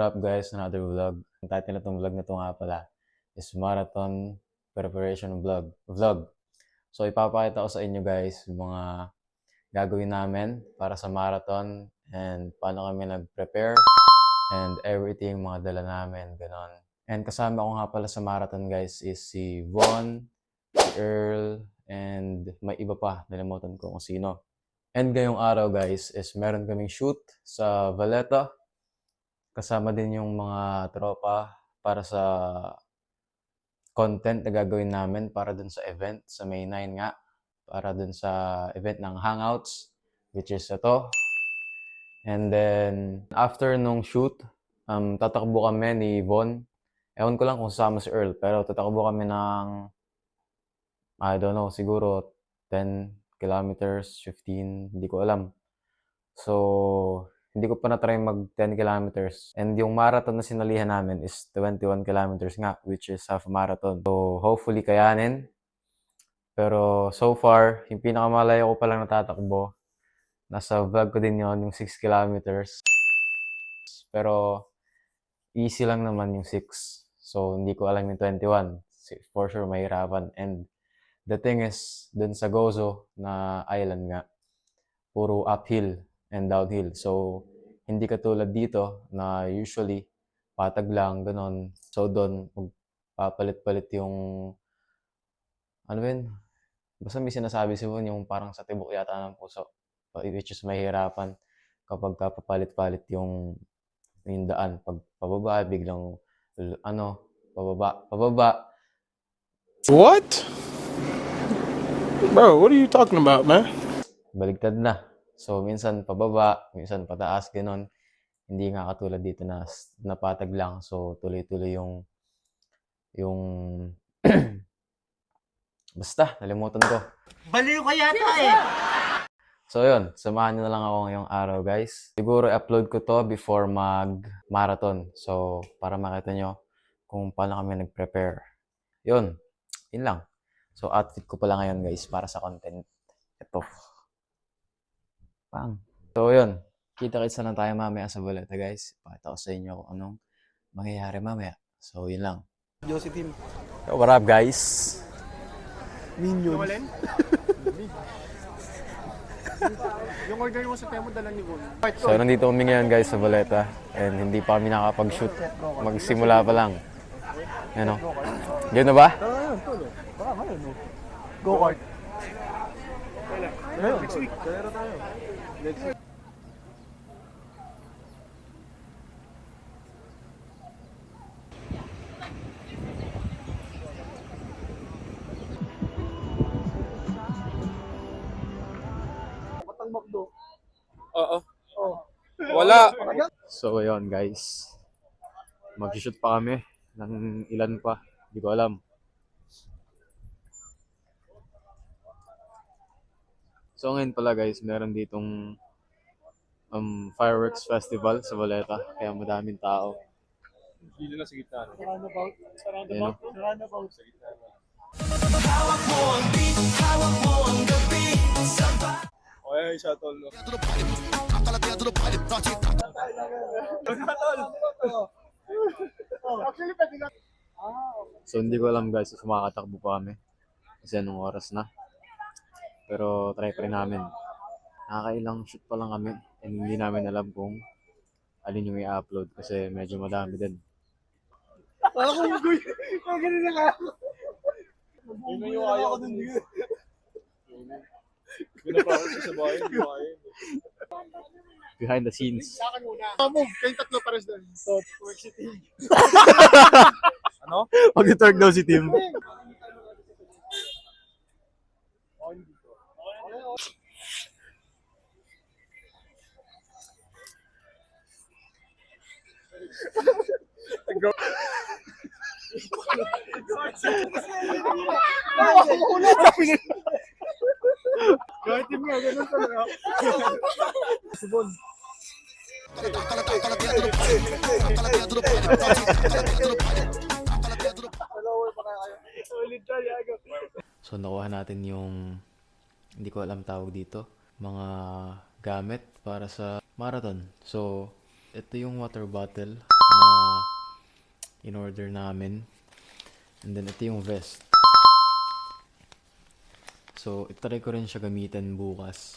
What's up guys, another vlog. Ang title na itong vlog na ito nga pala is Marathon Preparation Vlog. So ipapakita ko sa inyo guys yung mga gagawin namin para sa marathon and paano kami nag-prepare and everything, mga dala namin, ganon. And kasama ko nga pala sa marathon guys is si Von, si Earl, and may iba pa, nalimutan ko kung sino. And ngayong araw guys is meron kaming shoot sa Valletta. Kasama din yung mga tropa para sa content na gagawin namin para dun sa event sa May 9 nga. Para dun sa event ng Hangouts, which is ito. And then, after nung shoot, tatakbo kami ni Von. Ewan ko lang kung sasama si Earl, pero tatakbo kami ng, I don't know, siguro 10 kilometers, 15, hindi ko alam. So, hindi ko pa na-try mag 10 kilometers. And yung marathon na sinalihan namin is 21 kilometers nga, which is half marathon. So, hopefully kayanin. Pero so far, yung pinakamalayo ko palang natatakbo, nasa vlog ko din yon yung 6 kilometers. Pero, easy lang naman yung 6. So, hindi ko alam yung 21. For sure, mahirapan. And the thing is, dun sa Gozo na island nga, puro uphill and downhill. So, hindi katulad dito na usually patag lang, ganon. So, doon, papalit-palit yung, ano ba yun? Basta may sinasabi si Juan, yung parang sa tibok yata ng puso. Which is mahirapan kapag papalit-palit yung daan. Pag pababa, biglang, pababa. What? Bro, what are you talking about, man? Baligtad na. So, minsan pababa, minsan pataas, ganon. Hindi nga katulad dito na napatag lang. So, tuloy-tuloy yung basta, nalimutan ko. Baliw ka yata eh. So, yun. Samahan nyo na lang ako ngayong araw, guys. Siguro, i-upload ko to before mag-marathon. So, para makita nyo kung paano kami nag-prepare. Yun. Yun lang. So, outfit ko pala ngayon, guys, para sa content. Ito. Pang. So, yun. Kita-kitsa na tayo mamaya sa Valletta, guys. Pakita ko sa inyo kung anong mangyayari mamaya. So, yun lang. Josie Team. So, what up, guys? Minion. Yung order mo sa Temo, dala ni Von. So, nandito kami ngayon, guys, sa Valletta. And hindi pa kami nakapag-shoot. Magsimula pa lang. Ano? Yun na ba? Go-kart. Next week. Kalero tayo. Next week. Patang Macdo. Oo. Wala. So, yun, guys. Mag-shoot pa kami ng ilan pa. Hindi ko alam. So, ngayon pala, guys, meron ditong fireworks festival sa Valletta. Kaya madaming tao. Hindi na sa gitna. Roundabout. Sa Ayun, no? roundabout. Sa gitna. Okay, shuttle. No? Actually, pwede nga. So, hindi ko alam, guys, kung makakatakbo pa kami. Kasi anong oras na. Pero, try pa rin namin. Nakakailang shoot pa lang kami. And hindi namin alam kung alin yung i-upload. Kasi medyo madami din. Ako yung guy. Kaya ganun na ka. Yun na yung ayaw ko dun. Yun na pa ako sa bayan. Behind the scenes. Sa akin muna. Move. Kayong tatlo pares doon. So, work si team. Ano? Mag-talk daw si Tim. Kahit team nga, ganun talaga. Si Bon. So, nakuha natin yung, hindi ko alam tawag dito, mga gamit para sa marathon. So, ito yung water bottle. na in-order namin. And then ito yung vest. So, itry ko rin siya gamitin bukas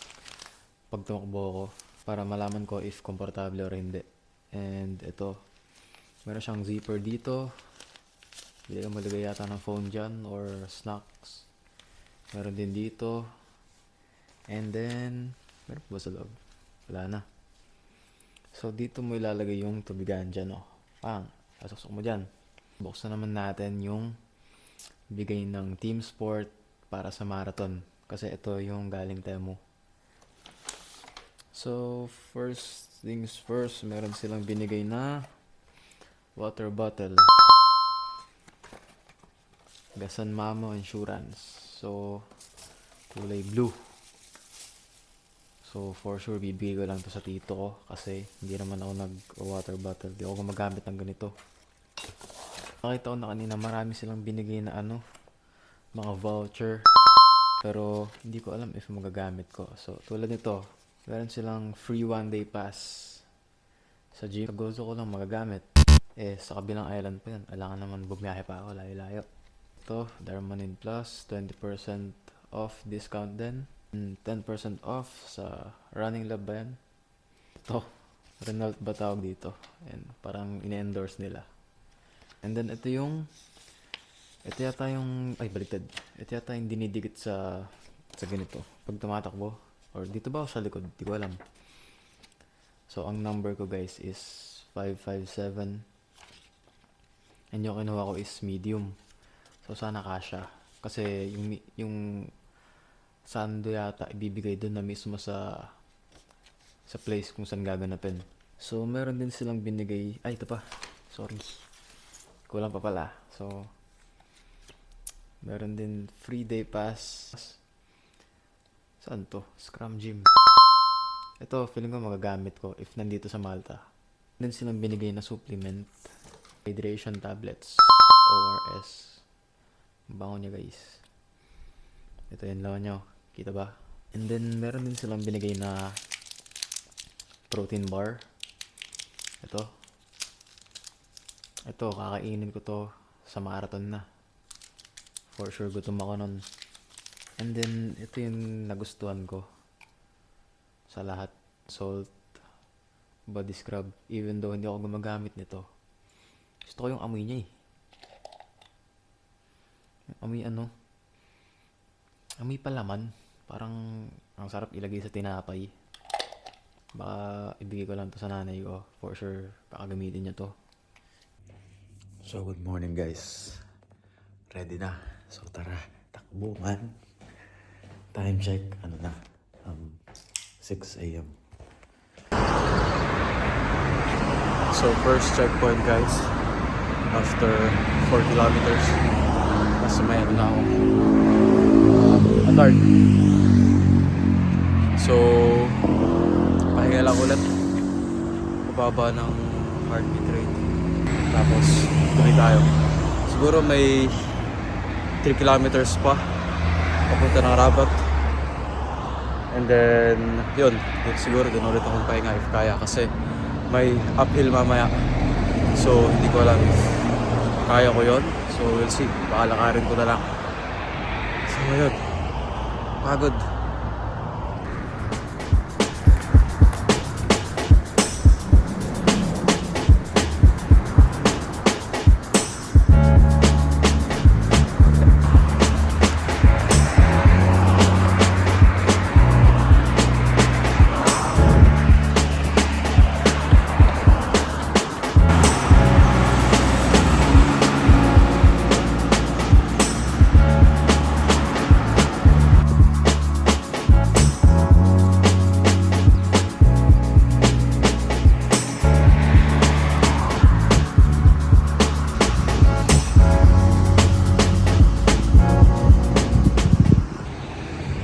pag tumakbo ako para malaman ko if komportable or hindi. And ito, meron siyang zipper dito. Hindi ka malagay yata ng phone dyan or snacks. Meron din dito. And then, meron pa ba sa loob? Wala na. So, dito mo ilalagay yung tubigan dyan, oh. Pang, sasok mo dyan. Buksan naman natin yung bigay ng Team Sport para sa marathon. Kasi ito yung galing Temu. So, first things first, meron silang binigay na water bottle. Gasan Mamo Insurance. So, kulay blue. So, for sure, bibigay ko lang to sa tito ko kasi hindi naman ako nag-water bottle. Di ako gumagamit ng ganito. Nakita ko na kanina marami silang binigay na mga voucher. Pero, hindi ko alam if magagamit ko. So, tulad nito, meron silang free 1-day pass sa gym. Sa Gozo ko lang magagamit. Sa kabilang island pa yun. Alangan naman bumiyahe pa ako, layo-layo. Ito, Darmanin Plus, 20% off discount din. 10% off sa Running Lab ba yan? Ito, Renault ba tawag dito? And parang ine-endorse nila. And then ito yata yung, baliktad. Ito yata yung dinidikit sa ganito. Pag tumatakbo. Or dito ba o sa likod? Di ko alam. So, ang number ko guys is 557. And yung kinuha ko is medium. So, sana kasha. Kasi yung sando yata ibibigay doon na mismo sa place kung saan gaganapin. So, meron din silang binigay. Ito pa. Sorry. Kulang pa pala. So, meron din free day pass. Saan to? Scrum Gym. Ito, feeling ko magagamit ko if nandito sa Malta. Then silang binigay na supplement. Hydration tablets. ORS. Ang bango niya guys. Ito yung lawan nyo. Kita ba? And then meron din silang binigay na protein bar. Ito, kakainin ko to sa marathon na. For sure gutom ako nun. And then ito yung nagustuhan ko sa lahat. Salt body scrub. Even though hindi ako gumagamit nito, gusto ko yung amoy niya Amoy amoy palaman. Parang ang sarap ilagay sa tinapay. Baka ibigay ko lang to sa nanay ko. For sure, baka gamitin niya to. So, good morning guys. Ready na. So, tara. Takbuhan. Time check. 6 a.m. So, first checkpoint guys. After 4 kilometers. Mas may na ako. Atard. So, pahinga lang ulit. Mababa ng heartbeat rate. Tapos, tuloy tayo. Siguro may 3 kilometers pa. Papunta ng Rabat. And then, yun. Siguro doon ulit akong pahinga if kaya. Kasi may uphill mamaya. So, hindi ko alam if kaya ko yun. So, we'll see. Baka lakarin ko na lang. So, yun. Pagod.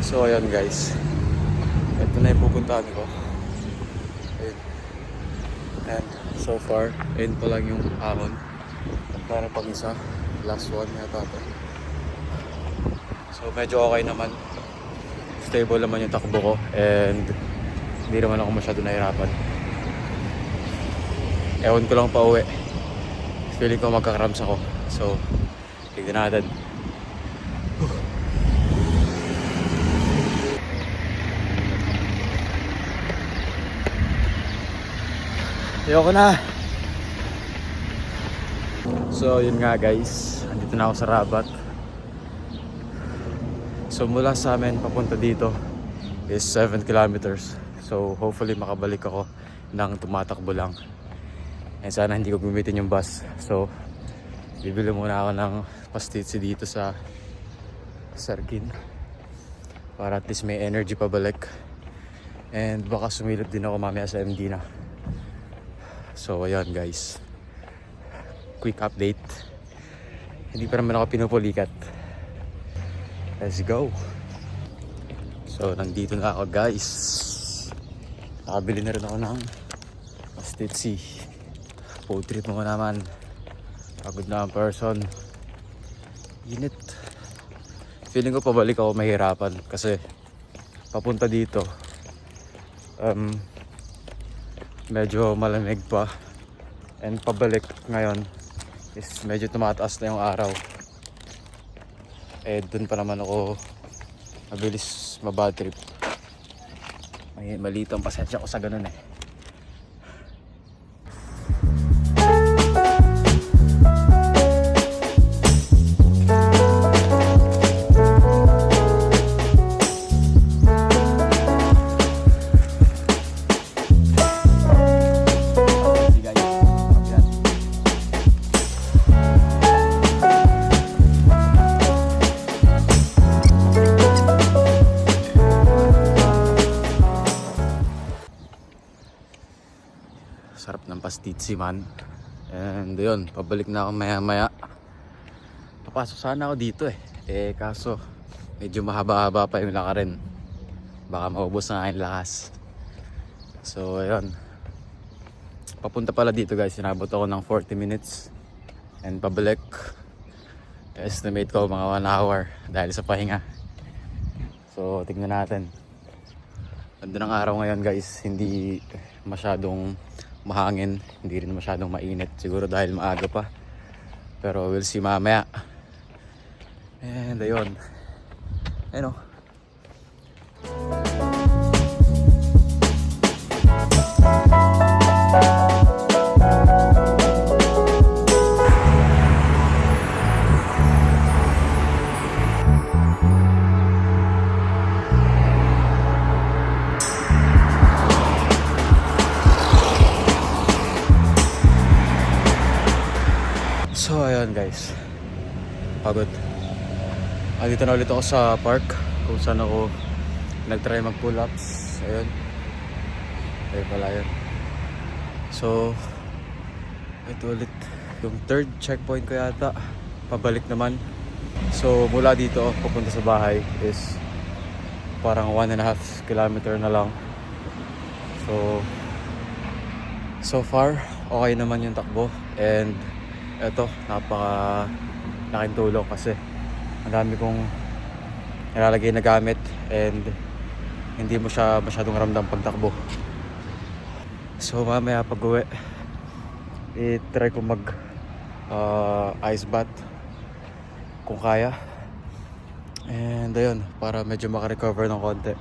So ayan guys, ito na yung pupuntahan ko. Ayun. And so far, ayun pa lang yung ahon. Meron pang isa, last one yata ito. So medyo okay naman. Stable naman yung takbo ko. And hindi naman ako masyado nahirapan. Ewan ko lang pa uwi. feeling ko magkakrams ako. So, tignan natin. Ayoko na. So, yun nga guys. Andito na ako sa Rabat. So, mula sa amin papunta dito is 7 kilometers. So, hopefully makabalik ako ng tumatakbo lang. And sana hindi ko gamitin yung bus. So, bibili muna ako ng pastitsi dito sa Sarkin. Para at least may energy pabalik. And baka sumilip din ako mamaya sa MD na. So, ayan guys. Quick update. Hindi pa naman ako pinupulikat. Let's go. So, nandito na ako guys. Nakabili na rin ako ng pastitsi. Food trip mo naman. Pagod na ang person. Init. Feeling ko pabalik ako mahirapan kasi papunta dito medyo malamig pa, and pabalik ngayon is medyo tumataas na yung araw. Eh dun pa naman ako mabilis mabad trip. Maliit ang pasensya ko sa ganun eh. Sarap ng pastitsi man. And yun, pabalik na ako maya maya. Papasok sana ako dito eh kaso medyo mahaba-haba pa yung lakarin. Baka maubos na aking lakas. So ayun, papunta pala dito guys, sinabot ako ng 40 minutes. And pabalik, estimate ko mga 1 hour dahil sa pahinga. So tignan natin. Ganda ng araw ngayon guys, hindi masyadong mahangin, hindi rin masyadong mainit, siguro dahil maaga pa, pero we'll see mamaya. And ayun, ayun o. So ayun guys, pagod. Dito na ulit ako sa park kung saan ako nag-try mag pull-ups. Ayun, ayun pala yun. So ito ulit yung third checkpoint ko yata, pabalik naman. So mula dito papunta sa bahay is parang 1.5 kilometer na lang. So far okay naman yung takbo. And eto, laking tulong kasi ang dami kong nilalagay na gamit and hindi mo siya masyadong ramdam pagtakbo. So mamaya pag uwi, i-try ko mag ice bath kung kaya. And ayun, para medyo makarecover ng konti.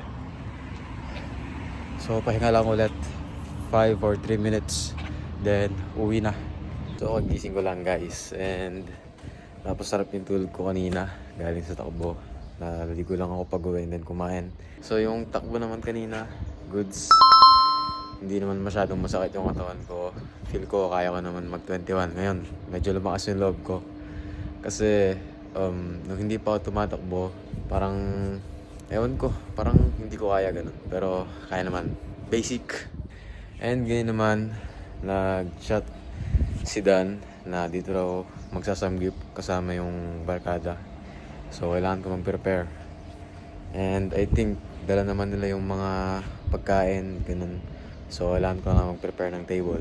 So pahinga lang ulit 5 or 3 minutes, then uwi na. So gising ko lang guys, and napasarap yung tulog ko kanina galing sa takbo. Naligo lang ako pag uwi and then kumain. So yung takbo naman kanina, goods. Hindi naman masyadong masakit yung katawan ko. Feel ko kaya ko naman mag 21. Ngayon medyo lumakas yung loob ko kasi nung hindi pa ako tumatakbo, parang ewan ko, parang hindi ko kaya ganun. Pero kaya naman, basic. And ganyan naman, nag-chat si Dan na dito raw magsasamgip kasama yung barkada. So kailangan ko mag-prepare. And I think dala naman nila yung mga pagkain, ganun. So kailangan ko na mag-prepare ng table.